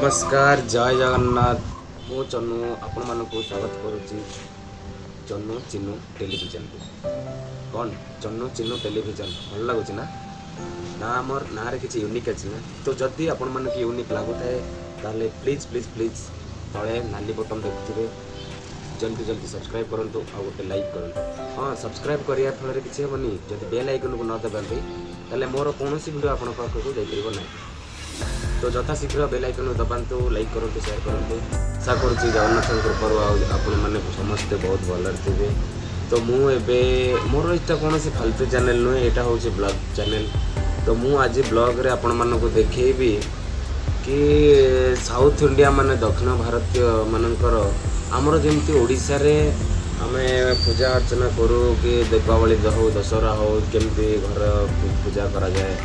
नमस्कार जय जगन्नाथ मु चन्नू आपण मानक स्वागत करुच्ची चन्नू चिन्नू टेलीविजन को कौन चन्नू चिन्नू टेलीविजन भल लगुच ना ना आमर ना किसी यूनिक अच्छी ना तो जदि आपण मन की यूनिक लगुए ताले प्लीज प्लीज प्लीज तले नाली बटन देखुए जल्दी जल्दी सब्सक्राइब करूँ आ गोटे लाइक करूँ। हाँ सब्सक्राइब करने फल किसी हेनी जब बेल आइकन को न देते ताले मोर कौन वीडियो आपण पाखक जापर ना तो यथा शीघ्र बेल आइकन दबातु लाइक करूँ शेयर करूँ। आशा करुँच जगन्नाथ कृपार आपण मैंने समस्ते बहुत भलर थे। तो मुझे मोर यहाँ कौन फालतू चैनल नुहे यहाँ हूँ ब्लॉग चैनल। तो मुझे आज ब्लॉग रे आपण मानक देखेबी कि साउथ इंडिया माने दक्षिण भारतीय मानकर आमर जमी ओडिशा रे आमे पूजा अर्चना करूँ कि दीपावली हो दशहरा हो केमती घर पूजा करा जाए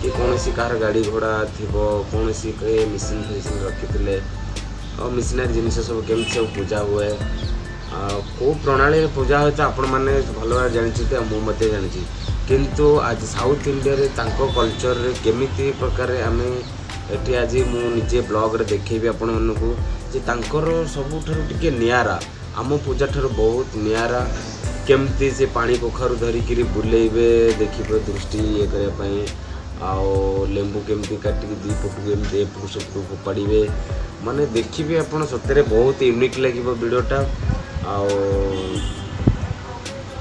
कि कौन सी कार गाड़ी घोड़ा थी कौन सी मिशन फिशन रखी और मिशनरी जिनस सब केमती सब पूजा हुए कौ प्रणाली पूजा हो तो आपण मैंने भल भाव जानते मुझे जानी किंतु आज साउथ इंडिया रे तांको कल्चर रे केमिति प्रकार आमे एटी आज मुझे ब्लॉग रे देखेबी आपण मानकू जे तांकर सबुठारु टिके नियारा आम पूजा ठार बहुत नियारा केमती से पानी कखारू धरिकी बुलेबे देखिए दृष्टि ये करने आओ लेंबू केमती काटिकी दी पटू एमती एपटू सेपटू फोपाड़े माने देखिए आपड़ सतरे बहुत यूनिक लगे वीडियोटा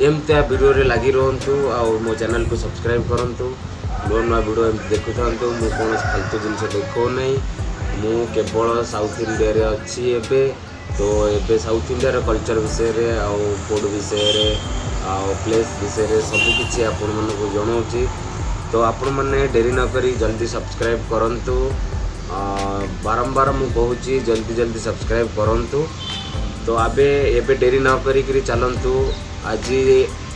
एमती वीडियो रे लगी रुहतु मो चैनल को सब्सक्राइब करूँ नुआ नुआ वीडियो एमती देखु था मुझे कौन फालतू जिनस देखो नहीं मु केवल साउथ इंडिया रे अच्छी एबे तो एबे साउथ इंडिया कल्चर विषय रे फूड विषय रे प्लेस विषय रे सब किसी आपण मानक जनाऊँगी। तो आपण मैंने डेरी न करी जल्दी सब्सक्राइब करंतु बारंबार मु कहूँ जल्दी जल्दी सब्सक्राइब करंतु। तो आबे एबे डेरी न करी चलंतु आज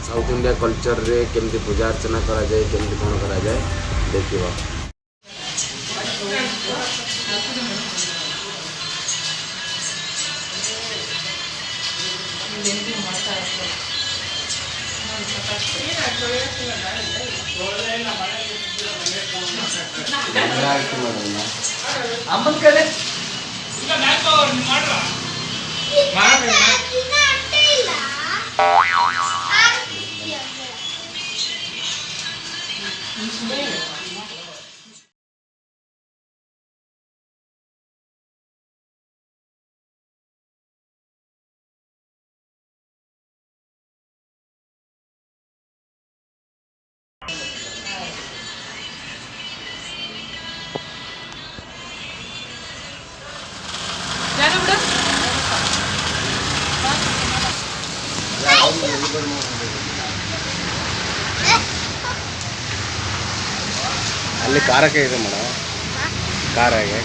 साउथ इंडिया कल्चर रे केमती पूजा अर्चना करा जाए केमती कौन करा जाए देखिबा। अमन करे ಅಲ್ಲಿ ಕಾರಕ್ಕೆ ಇದೆ ಮೇಡ ಕಾರಾಗೆ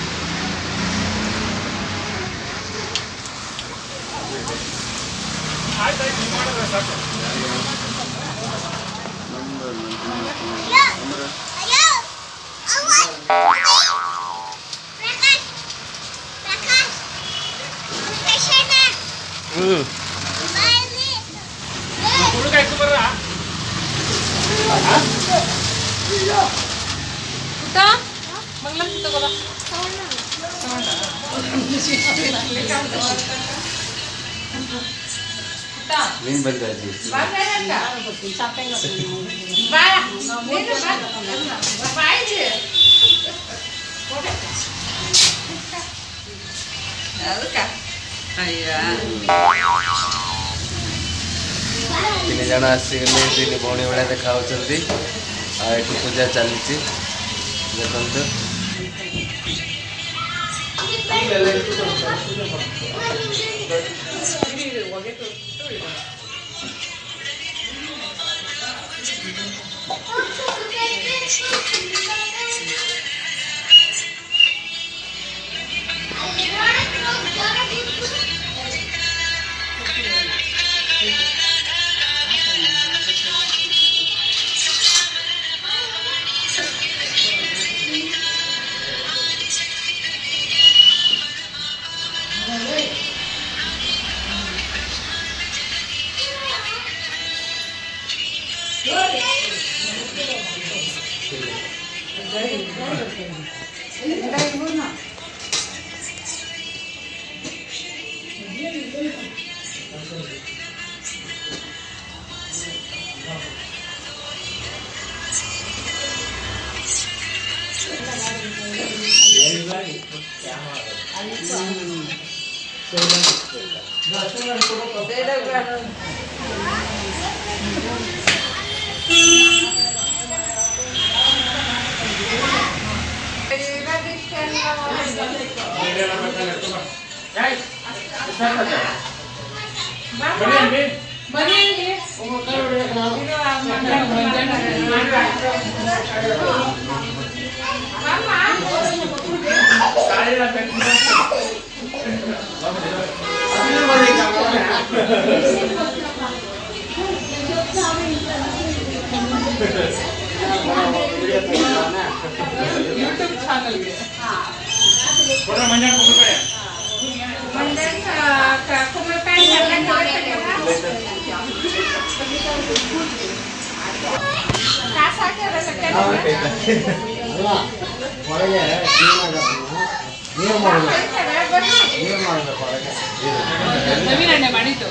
मंगलम तो बोला मीन बन जाए जी तीन जन आसीगले तीन भौणी भाया देखा पूजा चलती देखते ಯೂಟ್ಯೂಬ್ ಚಾನಲ್ಗೆ ನವೀನಣ್ಣ ಮಾಡಿದ್ದು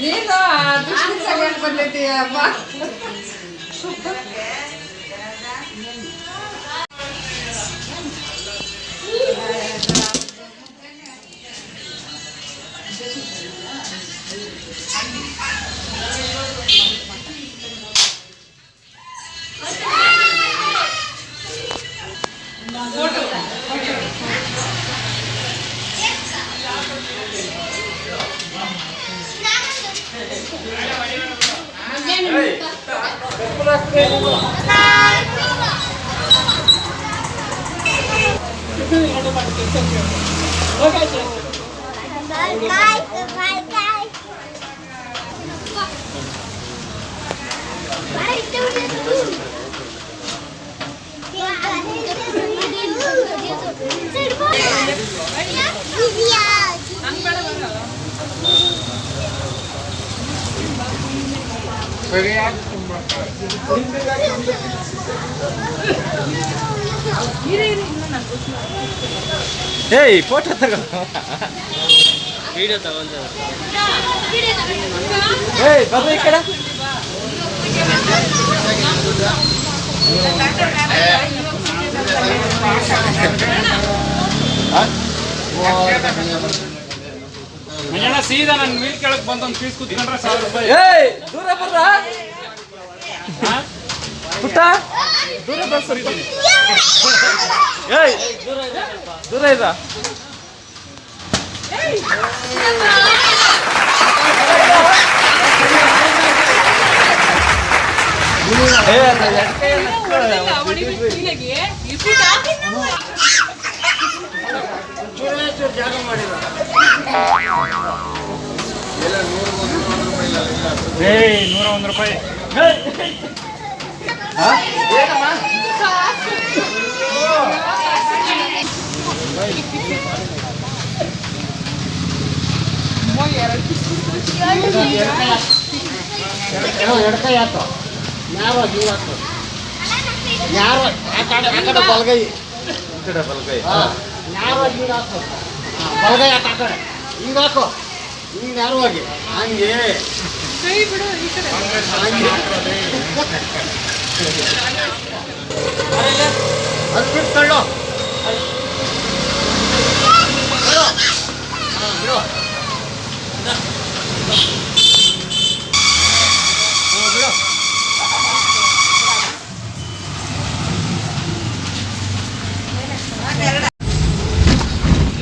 ನೀನು ದೃಷ್ಟಿ ಸರಿಯಾಗಿ ಬಂದಿದ್ದೀಯಮ್ಮ. ಏಯ್ ಫೋಟೋ ತಗೋ ವಿಡಿಯೋ ತಗೊಂಡ ಏಯ್ ಬರ್ರಿ ಈ ಕಡೆ ಮಂಜಣ್ಣ ಸೀದಾ ನನ್ನ ಮೀಲ್ ಕೆಳಗೆ ಬಂದೊಂದು ಪೀಸ್ ಕೂತ್ಕೊಂಡ್ರೆ 1000 ರೂಪಾಯಿ. ಏಯ್ ದೂರ ಬರ್ರ ಪುಟ್ಟ ದೂರ ಬರ್ಸರ್ತೀನಿ ಏಯ್ ದೂರ ಇದ ಜಾಗ ಮಾಡಿದ ಏಯ್ 101 ರೂಪಾಯಿ. ಎಡಕೈ ಆಯ್ತು ಯಾರು ಜೀವಾತು ಯಾರು ಆ ಕಡೆ ಬಲಗೈ ಈ ಕಡೆ ಬಲಗೈ ಯಾರು ಜೀವಾತು ಬಲಗೈ ಆತ ಆ ಕಡೆ ಹಿಂಗ ಹಾಕು ಹಿಂಗ ಯಾರು ಹೋಗಿ ಹಂಗೆ ಅದು ಬಿಟ್ಟು ತಳ್ಳೋ ಬಿಡು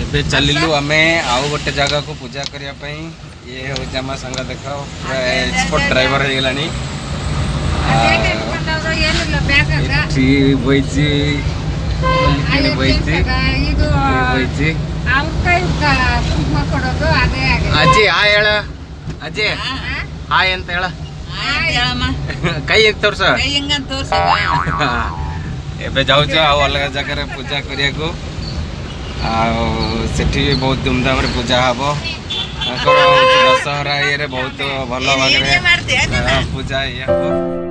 ଏବେ ଚାଲିଲୁ ଆମେ ଆଉ ଗୋଟେ ଜାଗାକୁ ପୂଜା କରିବା ପାଇଁ। ଇଏ ହେଉଛି ଆମ ସାଙ୍ଗ ଦେଖ ପୁରା ଏକ୍ସପର୍ଟ ଡ୍ରାଇଭର ହେଇଗଲାଣି। ଏଠି ବଇଛି ବଇଛି ବଇଛି ಅಜ್ಜಿ ಹಾಯ್ ಹೇಳ ಅಜ್ಜಿ ಹಾಯ್ ಅಂತ ಹೇಳ ಕೈ ಹೇಗೆ ತೋರ್ಸ ଏବେ ଯାଉଛୁ ଆଉ ଅଲଗା ଜାଗାରେ ପୂଜା କରିବାକୁ ଆଉ ସେଠି ବି ବହୁତ ଧୁମଧାମରେ ପୂଜା ହେବ ତାଙ୍କର ହଉଛି ଦଶହରା ଇଏରେ ବହୁତ ଭଲ ଭାବରେ ପୂଜା ଇଏ ହବ।